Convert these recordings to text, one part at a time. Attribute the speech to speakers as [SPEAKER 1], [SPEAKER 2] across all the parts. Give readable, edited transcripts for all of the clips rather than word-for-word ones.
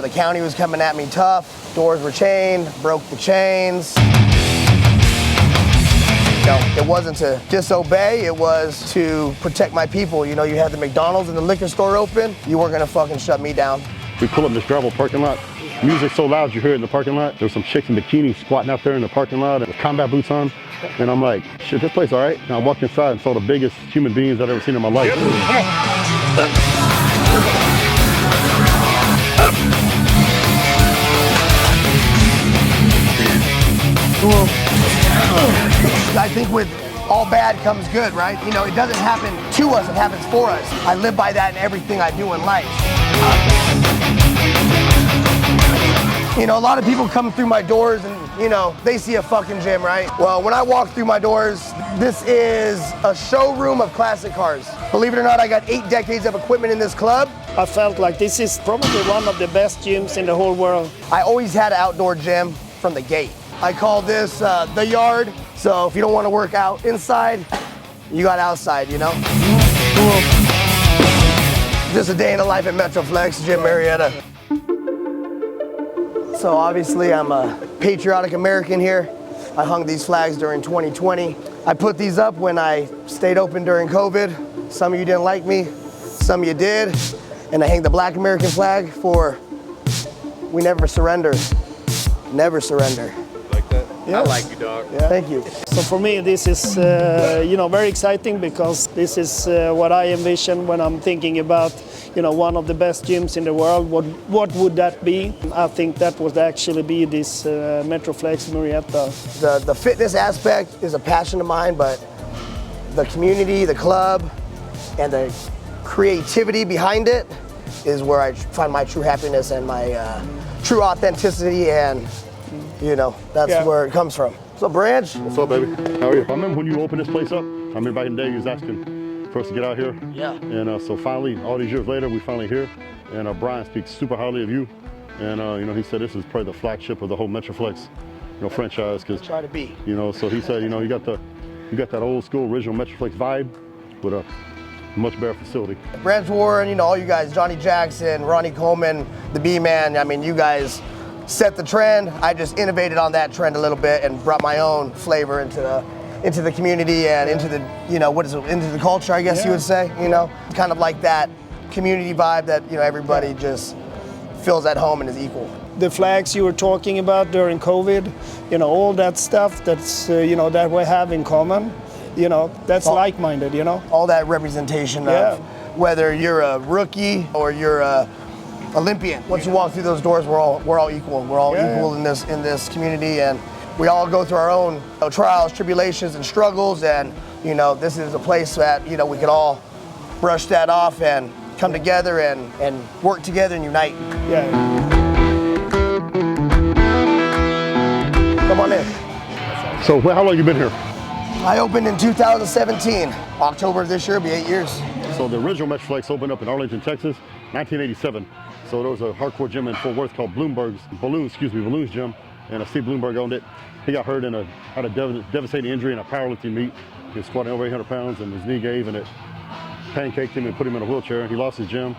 [SPEAKER 1] The county was coming at me tough. Doors were chained, broke the chains. It wasn't to disobey, it was to protect my people. You know, you had the McDonald's and the liquor store open, you weren't gonna fucking shut me down.
[SPEAKER 2] We pull up this gravel parking lot. Music's so loud you hear it in the parking lot. There's some chicks in bikinis squatting out there in the parking lot with combat boots on. And I'm like, shit, this place all right? And I walked inside and saw the biggest human beings I've ever seen in my life.
[SPEAKER 1] I think with all bad comes good, right? You know, it doesn't happen to us, it happens for us. I live by that in everything I do in life. You know, a lot of people come through my doors and, you know, they see a fucking gym, right? Well, when I walk through my doors, this is a showroom of classic cars. Believe it or not, I got 8 decades of equipment in this club.
[SPEAKER 3] I felt like this is probably one of the best gyms in the whole world.
[SPEAKER 1] I always had an outdoor gym from the gate. I call this the yard. So if you don't want to work out inside, you got outside, you know? Just a day in the life at Metroflex Gym Murrieta. So obviously I'm a patriotic American here. I hung these flags during 2020. I put these up when I stayed open during COVID. Some of you didn't like me, some of you did. And I hang the black American flag for we never surrender, never surrender.
[SPEAKER 4] Yes. I like you, dog.
[SPEAKER 1] Yeah. Thank you.
[SPEAKER 3] So for me, this is you know, very exciting because this is what I envision when I'm thinking about, you know, one of the best gyms in the world. What would that be? I think that would actually be this Metroflex Murrieta.
[SPEAKER 1] The fitness aspect is a passion of mine, but the community, the club, and the creativity behind it is where I find my true happiness and my true authenticity, and you know, that's where it comes from. What's up, Branch?
[SPEAKER 2] What's up, baby? How are you? I remember when you opened this place up, I remember back in the day you was asking for us to get out here.
[SPEAKER 1] Yeah.
[SPEAKER 2] And so finally, all these years later, we finally here. And Brian speaks super highly of you. And you know, he said this is probably the flagship of the whole Metroflex, you know, franchise. Cause,
[SPEAKER 1] try to be.
[SPEAKER 2] You know, so he said, you know, you got that old school original Metroflex vibe with a much better facility.
[SPEAKER 1] Branch Warren, you know, all you guys, Johnny Jackson, Ronnie Coleman, the B-Man, I mean, you guys set the trend. I just innovated on that trend a little bit and brought my own flavor into the community and into the, you know, into the culture, I guess you would say, you know, kind of like that community vibe that, you know, everybody just feels at home and is equal.
[SPEAKER 3] The flags you were talking about during COVID, you know, all that stuff that's, you know, that we have in common, you know, that's like-minded, you know.
[SPEAKER 1] All that representation of whether you're a rookie or you're a Olympian. Once you walk through those doors, we're all equal. We're all equal in this community, and we all go through our own trials, tribulations, and struggles. And you know, this is a place that, you know, we could all brush that off and come together and work together and unite.
[SPEAKER 3] Yeah.
[SPEAKER 1] Come on in.
[SPEAKER 2] So how long you been here?
[SPEAKER 1] I opened in 2017. October of this year will be 8 years.
[SPEAKER 2] So the original Metroflex opened up in Arlington, Texas, 1987. So there was a hardcore gym in Fort Worth called Balloons Gym, and Steve Bloomberg owned it. He got hurt had a devastating injury in a powerlifting meet. He was squatting over 800 pounds and his knee gave, and it pancaked him and put him in a wheelchair, and he lost his gym.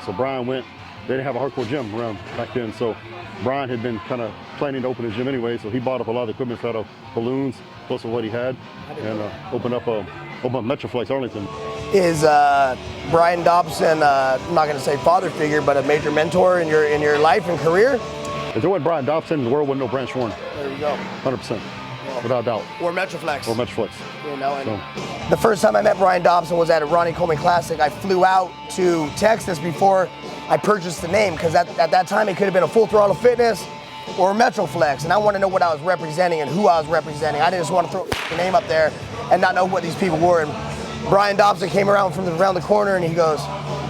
[SPEAKER 2] So Brian went. They didn't have a hardcore gym around back then, so Brian had been kind of planning to open his gym anyway, so he bought up a lot of the equipment out of Balloons, plus of what he had, and opened up Metroflex Arlington.
[SPEAKER 1] Is Brian Dobson, I'm not going to say father figure, but a major mentor in your life and career?
[SPEAKER 2] If there wasn't Brian Dobson, the world wouldn't know Branch Warren.
[SPEAKER 1] There you go.
[SPEAKER 2] 100%, without doubt.
[SPEAKER 1] Or Metroflex.
[SPEAKER 2] Or Metroflex.
[SPEAKER 1] You know, and the first time I met Brian Dobson was at a Ronnie Coleman Classic. I flew out to Texas before I purchased the name, because at that time it could have been a Full Throttle Fitness or Metroflex, and I want to know what I was representing and who I was representing. I didn't just want to throw the name up there and not know what these people were. And Brian Dobson came around from around the corner and he goes,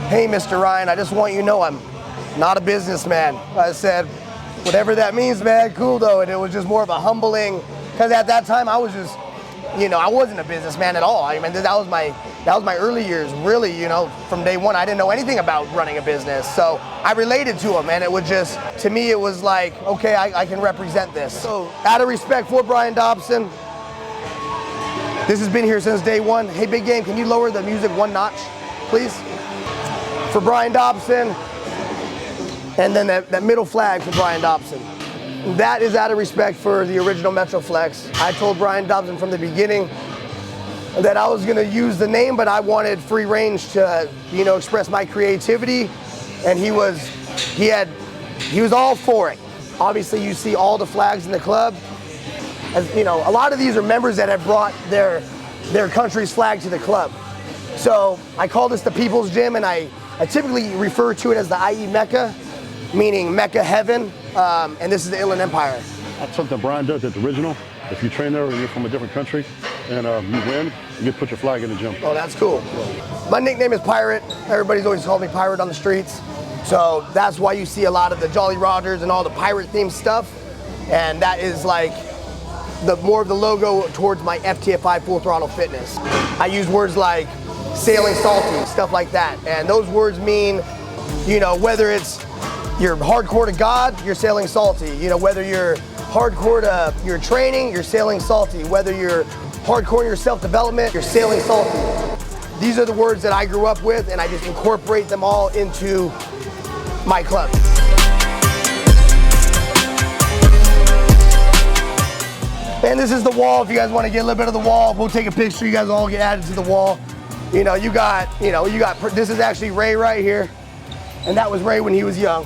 [SPEAKER 1] "Hey, Mr. Ryan, I just want you to know I'm not a businessman." I said, "Whatever that means, man, cool though." And it was just more of a humbling, because at that time I was just, you know, I wasn't a businessman at all. I mean, that was my early years, really, you know, from day one. I didn't know anything about running a business. So I related to him, and it was just, to me, it was like, okay, I can represent this. So out of respect for Brian Dobson, this has been here since day one. Hey, Big Game, can you lower the music one notch, please? For Brian Dobson, and then that middle flag for Brian Dobson. That is out of respect for the original Metroflex. I told Brian Dobson from the beginning that I was gonna use the name, but I wanted free range to, express my creativity, and he was all for it. Obviously, you see all the flags in the club. As, a lot of these are members that have brought their country's flag to the club. So I call this the People's Gym, and I typically refer to it as the IE Mecca, meaning Mecca heaven, and this is the Inland Empire.
[SPEAKER 2] That's something Brian does at the original. If you train there and you're from a different country and you win, you get to put your flag in the gym.
[SPEAKER 1] Oh, that's cool. My nickname is Pirate. Everybody's always called me Pirate on the streets. So that's why you see a lot of the Jolly Rogers and all the pirate themed stuff. And that is like more of the logo towards my FTFI Full Throttle Fitness. I use words like sailing salty, stuff like that. And those words mean, whether it's you're hardcore to God, you're sailing salty. Whether you're hardcore to your training, you're sailing salty. Whether you're hardcore in your self-development, you're sailing salty. These are the words that I grew up with, and I just incorporate them all into my club. And this is the wall. If you guys want to get a little bit of the wall, we'll take a picture. You guys all get added to the wall. You got, this is actually Ray right here. And that was Ray when he was young.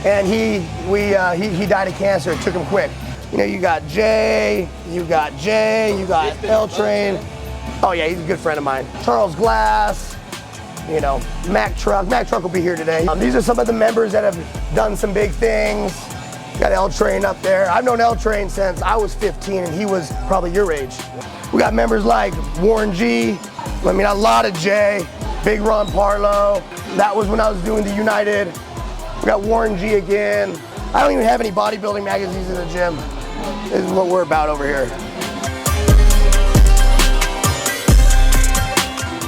[SPEAKER 1] And he died of cancer. It took him quick. You got Jay, you got L Train. Oh yeah, he's a good friend of mine. Charles Glass, Mac Truck. Mac Truck will be here today. These are some of the members that have done some big things. Got L Train up there. I've known L Train since I was 15 and he was probably your age. We got members like Warren G, a lot of J, Big Ron Parlow. That was when I was doing the United. We got Warren G again. I don't even have any bodybuilding magazines in the gym. This is what we're about over here.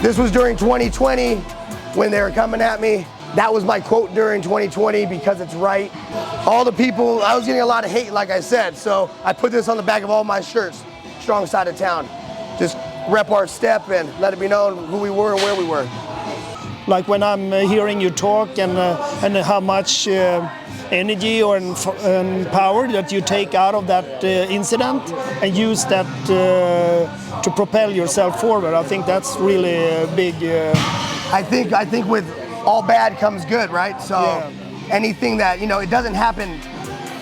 [SPEAKER 1] This was during 2020 when they were coming at me. That was my quote during 2020 because it's right. All the people, I was getting a lot of hate, like I said, so I put this on the back of all my shirts. Strong side of town. Just rep our step and let it be known who we were and where we were.
[SPEAKER 3] Like when I'm hearing you talk and how much energy and power that you take out of that incident and use that to propel yourself forward, I think that's really a big.
[SPEAKER 1] I think with all bad comes good, right? So anything that it doesn't happen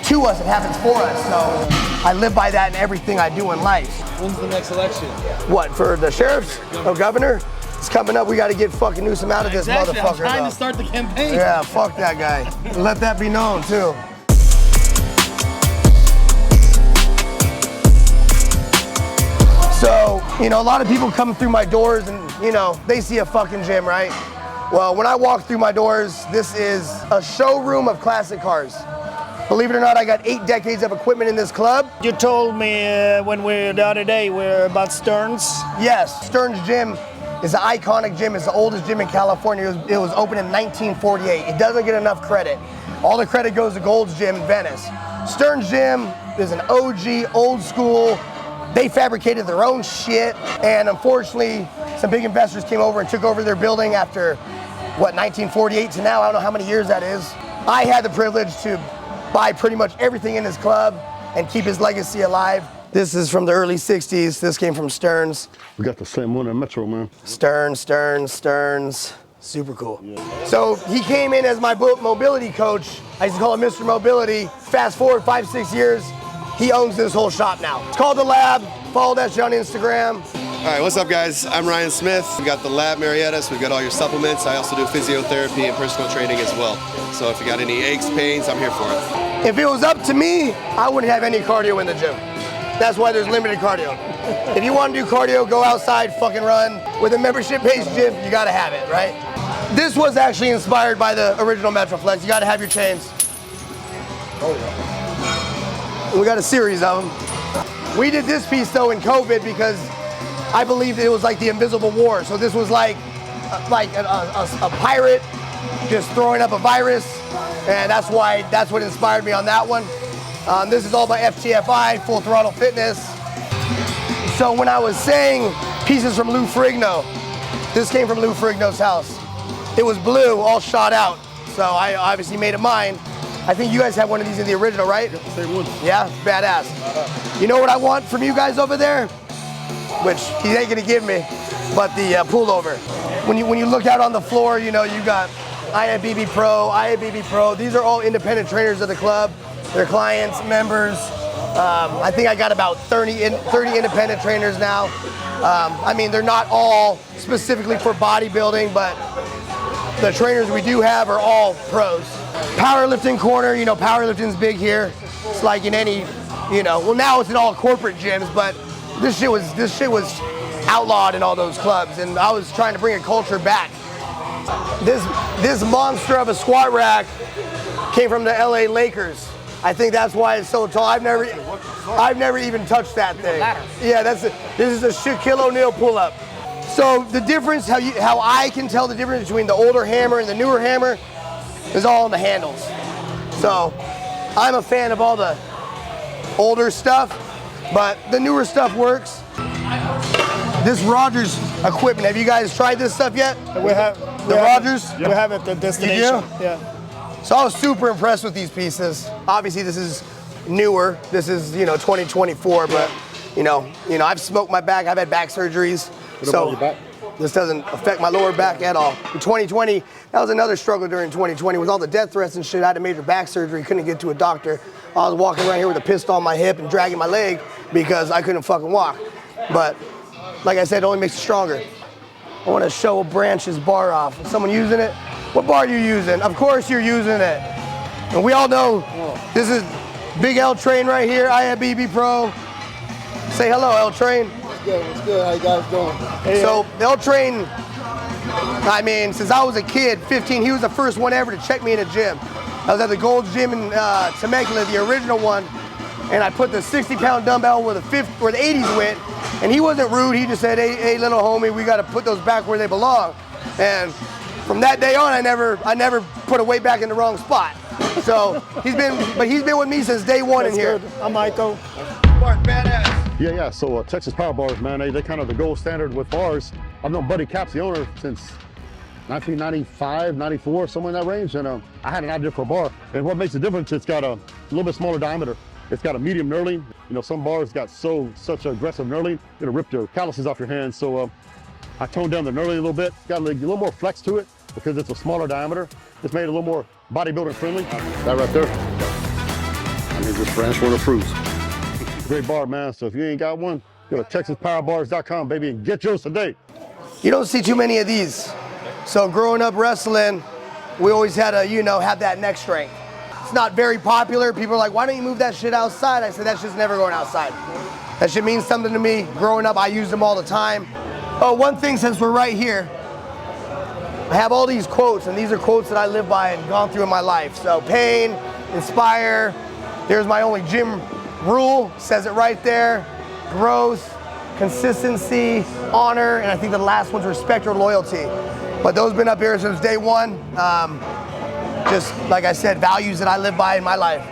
[SPEAKER 1] to us, it happens for us. So I live by that in everything I do in life.
[SPEAKER 4] When's the next election?
[SPEAKER 1] What, for the sheriff's or governor? It's coming up. We got to get fucking Newsom out of this motherfucker.
[SPEAKER 4] I'm trying to start the campaign.
[SPEAKER 1] Yeah, fuck that guy. Let that be known too. So, a lot of people come through my doors and, they see a fucking gym, right? Well, when I walk through my doors, this is a showroom of classic cars. Believe it or not, I got 8 decades of equipment in this club.
[SPEAKER 3] You told me the other day about Stearns.
[SPEAKER 1] Yes, Stearns Gym is an iconic gym. It's the oldest gym in California. It was opened in 1948. It doesn't get enough credit. All the credit goes to Gold's Gym in Venice. Stearns Gym is an OG, old school. They fabricated their own shit, and unfortunately, some big investors came over and took over their building after, 1948 to now. I don't know how many years that is. I had the privilege to buy pretty much everything in his club and keep his legacy alive. This is from the early 60s. This came from Stearns.
[SPEAKER 2] We got the same one in Metro, man.
[SPEAKER 1] Stearns. Super cool. Yeah. So he came in as my mobility coach. I used to call him Mr. Mobility. Fast forward 5-6 years, he owns this whole shop now. It's called The Lab. Follow that shit on Instagram.
[SPEAKER 5] All right, what's up, guys? I'm Ryan Smith. We got The Lab Murrieta, so we got all your supplements. I also do physiotherapy and personal training as well. So if you got any aches, pains, I'm here for it.
[SPEAKER 1] If it was up to me, I wouldn't have any cardio in the gym. That's why there's limited cardio. If you want to do cardio, go outside, fucking run. With a membership-based gym, you gotta have it, right? This was actually inspired by the original Metroflex. You gotta have your chains. Oh yeah. We got a series of them. We did this piece though in COVID because I believed it was like the invisible war. So this was like a pirate just throwing up a virus, and that's what inspired me on that one. This is all by FTFI, Full Throttle Fitness. So when I was saying pieces from Lou Ferrigno, this came from Lou Ferrigno's house. It was blue, all shot out. so I obviously made it mine. I think you guys have one of these in the original, right?
[SPEAKER 2] Same one.
[SPEAKER 1] Yeah, badass. You know what I want from you guys over there? Which he ain't gonna give me, but the pullover. When you look out on the floor, you know, you got IFBB Pro. These are all independent trainers of the club. They're clients, members. I think I got about 30 independent trainers now. I mean, they're not all specifically for bodybuilding, but the trainers we do have are all pros. Powerlifting corner, you know, powerlifting's big here. It's like in any, you know, well now it's in all corporate gyms, but this shit was outlawed in all those clubs, and I was trying to bring a culture back. This monster of a squat rack came from the LA Lakers. I think that's why it's so tall. I've never even touched that thing. Yeah, this is a Shaquille O'Neal pull-up. So the difference, how I can tell the difference between the older hammer and the newer hammer is all in the handles. So I'm a fan of all the older stuff, but the newer stuff works. This Rogers equipment, have you guys tried this stuff yet?
[SPEAKER 3] We have
[SPEAKER 1] the Rogers?
[SPEAKER 3] We have it at the destination.
[SPEAKER 1] You do?
[SPEAKER 3] Yeah.
[SPEAKER 1] So I was super impressed with these pieces. Obviously this is newer. This is, you know, 2024, but you know, I've smoked my back. I've had back surgeries. So this doesn't affect my lower back at all. In 2020, that was another struggle during 2020 with all the death threats and shit. I had a major back surgery, couldn't get to a doctor. I was walking around here with a pistol on my hip and dragging my leg because I couldn't fucking walk. But like I said, it only makes you stronger. I want to show Branch's bar off. Is someone using it? What bar are you using? Of course you're using it. And we all know this is Big L Train right here, IFBB Pro. Say hello, L Train.
[SPEAKER 6] What's good? How you guys doing?
[SPEAKER 1] Hey, so L Train, I mean, since I was a kid, 15, he was the first one ever to check me in a gym. I was at the Gold's Gym in Temecula, the original one, and I put the 60-pound dumbbell where the 80s went, and he wasn't rude. He just said, hey, little homie, we got to put those back where they belong. And from that day on, I never put a weight back in the wrong spot. So he's been with me since day one.
[SPEAKER 3] That's
[SPEAKER 1] in here.
[SPEAKER 3] good. I'm Michael.
[SPEAKER 1] Mark, badass.
[SPEAKER 2] Yeah. So Texas Power Bars, man, they kind of the gold standard with bars. I've known Buddy Capps, the owner, since 1995, 94, somewhere in that range. And I had an idea for a bar. And what makes the difference, it's got a little bit smaller diameter. It's got a medium knurling. You know, some bars got such aggressive knurling, it'll rip your calluses off your hands. So I toned down the knurling a little bit, got a little more flex to it because it's a smaller diameter. It's made it a little more bodybuilder friendly. That right there, I mean, this branch one approves. Great bar, man. So if you ain't got one, go to TexasPowerBars.com, baby, and get yours today.
[SPEAKER 1] You don't see too many of these. So growing up wrestling, we always had to, have that neck strength. It's not very popular. People are like, why don't you move that shit outside? I said, that shit's never going outside. That shit means something to me. Growing up, I used them all the time. Oh, one thing, since we're right here, I have all these quotes, and these are quotes that I live by and gone through in my life. So pain, inspire, there's my only gym rule, says it right there. Growth, consistency, honor, and I think the last one's respect or loyalty. But those have been up here since day one. Just like I said, values that I live by in my life.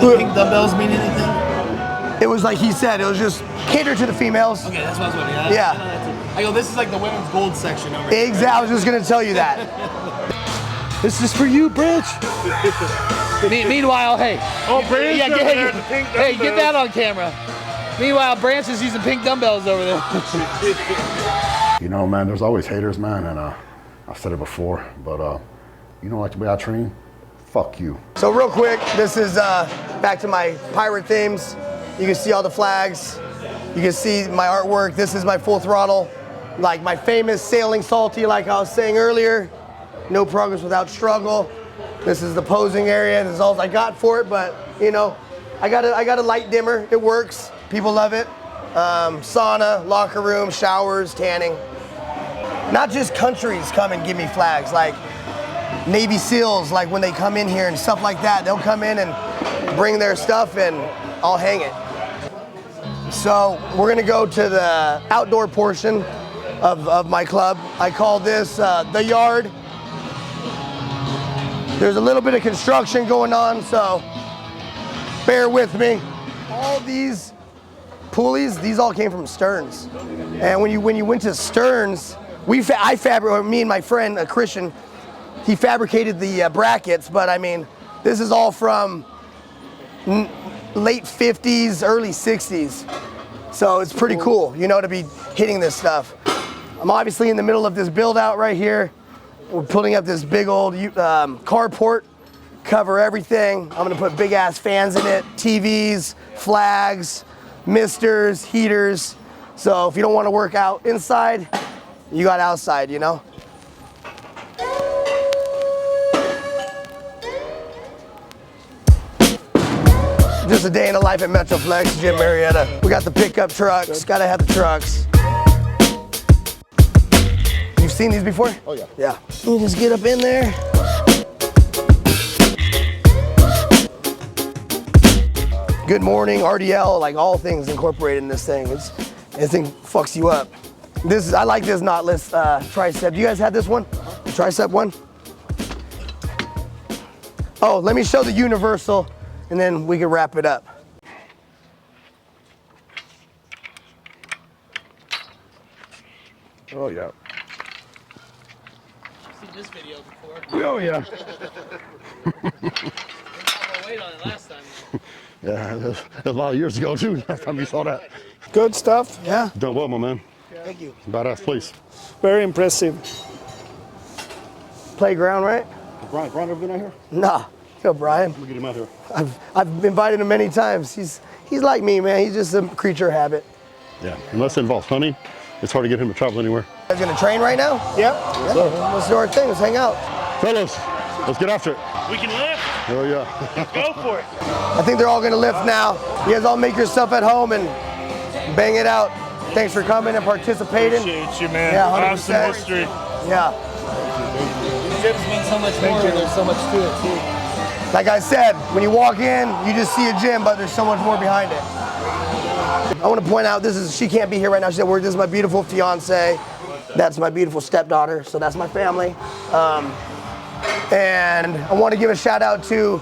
[SPEAKER 4] Do the pink dumbbells mean anything?
[SPEAKER 1] It was like he said, it was just catered to the females.
[SPEAKER 4] Okay, that's what I was wondering.
[SPEAKER 1] Yeah.
[SPEAKER 4] I go, this is like the women's gold section over here.
[SPEAKER 1] Exactly, I was just gonna tell you that.
[SPEAKER 6] This is for you, Branch.
[SPEAKER 7] Meanwhile, hey.
[SPEAKER 6] Oh, Branch.
[SPEAKER 7] Yeah, get that on camera. Meanwhile, Branch is using pink dumbbells over there.
[SPEAKER 2] You know, man, there's always haters, man, and I've said it before, but you don't like the way I train? Fuck you.
[SPEAKER 1] So real quick, this is back to my pirate themes. You can see all the flags. You can see my artwork. This is my full throttle. Like my famous sailing salty, like I was saying earlier. No progress without struggle. This is the posing area. This is all I got for it, but I got a light dimmer. It works. People love it. Sauna, locker room, showers, tanning. Not just countries come and give me flags, like Navy SEALs, like when they come in here and stuff like that, they'll come in and bring their stuff and I'll hang it. So we're gonna go to the outdoor portion of my club. I call this the yard. There's a little bit of construction going on, so bear with me. All these pulleys, these all came from Stearns. And when you went to Stearns, me and my friend, a Christian, he fabricated the brackets, but I mean, this is all from late 50s, early 60s. So it's pretty cool, you know, to be hitting this stuff. I'm obviously in the middle of this build out right here. We're putting up this big old carport, cover everything. I'm gonna put big ass fans in it, TVs, flags, misters, heaters. So if you don't wanna work out inside, you got outside, you know? Just a day in the life at Metroflex Gym Murrieta. We got the pickup trucks, gotta have the trucks. You've seen these before?
[SPEAKER 2] Oh yeah.
[SPEAKER 1] Yeah. Let me just get up in there. Good morning, RDL, like all things incorporated in this thing. This thing fucks you up. I like this knotless tricep. You guys had this one? The tricep one? Oh, let me show the universal and then we can wrap it up.
[SPEAKER 2] Oh yeah.
[SPEAKER 7] I've seen this video before.
[SPEAKER 2] Oh yeah.
[SPEAKER 7] Weight on it last time.
[SPEAKER 2] Yeah, that was a lot of years ago too. Last time we saw that.
[SPEAKER 3] Good stuff.
[SPEAKER 1] Yeah?
[SPEAKER 2] Done well, my man.
[SPEAKER 1] Thank you.
[SPEAKER 2] Badass place.
[SPEAKER 3] Very impressive.
[SPEAKER 1] Playground, right?
[SPEAKER 2] Brian ever been out here?
[SPEAKER 1] Nah. Yo, Brian.
[SPEAKER 2] Let me get him out here.
[SPEAKER 1] I've invited him many times. He's like me, man. He's just a creature of habit.
[SPEAKER 2] Yeah, unless it involves hunting, it's hard to get him to travel anywhere.
[SPEAKER 1] You guys gonna train right now?
[SPEAKER 3] Yeah.
[SPEAKER 1] Let's do our thing. Let's hang out.
[SPEAKER 2] Fellas, let's get after it.
[SPEAKER 8] We can lift.
[SPEAKER 2] Oh yeah.
[SPEAKER 8] Go for it.
[SPEAKER 1] I think they're all gonna lift now. You guys all make your stuff at home and bang it out. Thanks for coming and participating.
[SPEAKER 8] Appreciate you, man.
[SPEAKER 1] Yeah,
[SPEAKER 8] Awesome
[SPEAKER 1] 100%.
[SPEAKER 8] history.
[SPEAKER 1] Yeah.
[SPEAKER 7] Gyms mean so much more. There's so much to it too.
[SPEAKER 1] Like I said, when you walk in, you just see a gym, but there's so much more behind it. I want to point out, she can't be here right now. She's at work. This is my beautiful fiance. That's my beautiful stepdaughter. So that's my family. And I want to give a shout out to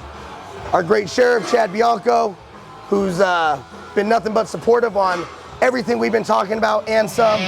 [SPEAKER 1] our great sheriff, Chad Bianco, who's been nothing but supportive on everything we've been talking about and some.